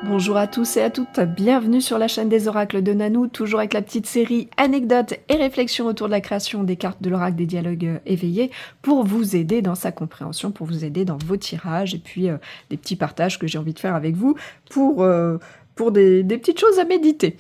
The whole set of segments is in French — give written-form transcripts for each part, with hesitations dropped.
Bonjour à tous et à toutes, bienvenue sur la chaîne des oracles de Nanou, toujours avec la petite série anecdotes et réflexions autour de la création des cartes de l'oracle des dialogues éveillés pour vous aider dans sa compréhension, pour vous aider dans vos tirages et puis des petits partages que j'ai envie de faire avec vous pour des petites choses à méditer.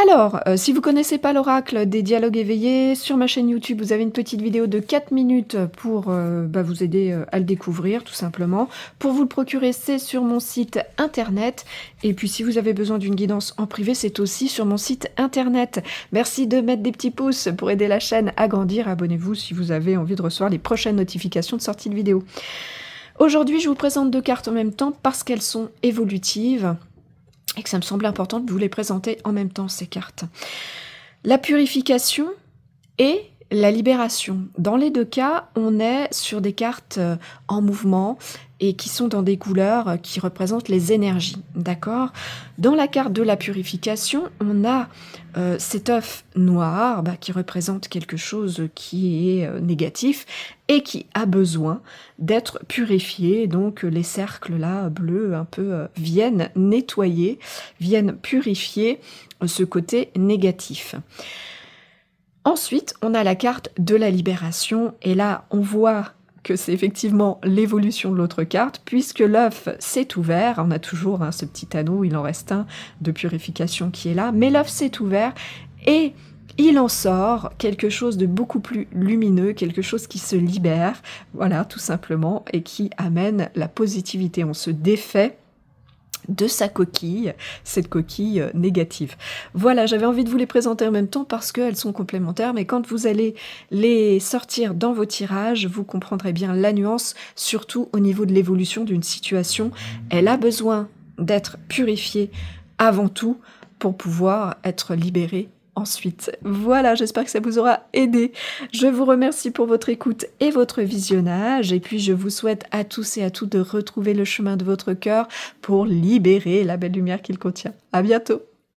Alors, si vous ne connaissez pas l'oracle des dialogues éveillés, sur ma chaîne YouTube, vous avez une petite vidéo de 4 minutes pour vous aider à le découvrir, tout simplement. Pour vous le procurer, c'est sur mon site internet. Et puis, si vous avez besoin d'une guidance en privé, c'est aussi sur mon site internet. Merci de mettre des petits pouces pour aider la chaîne à grandir. Abonnez-vous si vous avez envie de recevoir les prochaines notifications de sortie de vidéo. Aujourd'hui, je vous présente 2 cartes en même temps parce qu'elles sont évolutives et que ça me semble important de vous les présenter en même temps, ces cartes. La purification et la libération. Dans les 2 cas, on est sur des cartes en mouvement et qui sont dans des couleurs qui représentent les énergies, d'accord? Dans la carte de la purification, on a cet œuf noir qui représente quelque chose qui est négatif et qui a besoin d'être purifié. Donc les cercles là bleus un peu viennent nettoyer, viennent purifier ce côté négatif. Ensuite, on a la carte de la libération, et là, on voit que c'est effectivement l'évolution de l'autre carte, puisque l'œuf s'est ouvert. On a toujours ce petit anneau, il en reste un de purification qui est là, mais l'œuf s'est ouvert, et il en sort quelque chose de beaucoup plus lumineux, quelque chose qui se libère, voilà, tout simplement, et qui amène la positivité. On se défait de sa coquille, cette coquille négative. Voilà, j'avais envie de vous les présenter en même temps parce qu'elles sont complémentaires, mais quand vous allez les sortir dans vos tirages, vous comprendrez bien la nuance, surtout au niveau de l'évolution d'une situation. Elle a besoin d'être purifiée avant tout pour pouvoir être libérée ensuite. Voilà, j'espère que ça vous aura aidé. Je vous remercie pour votre écoute et votre visionnage, et puis je vous souhaite à tous et à toutes de retrouver le chemin de votre cœur pour libérer la belle lumière qu'il contient. À bientôt.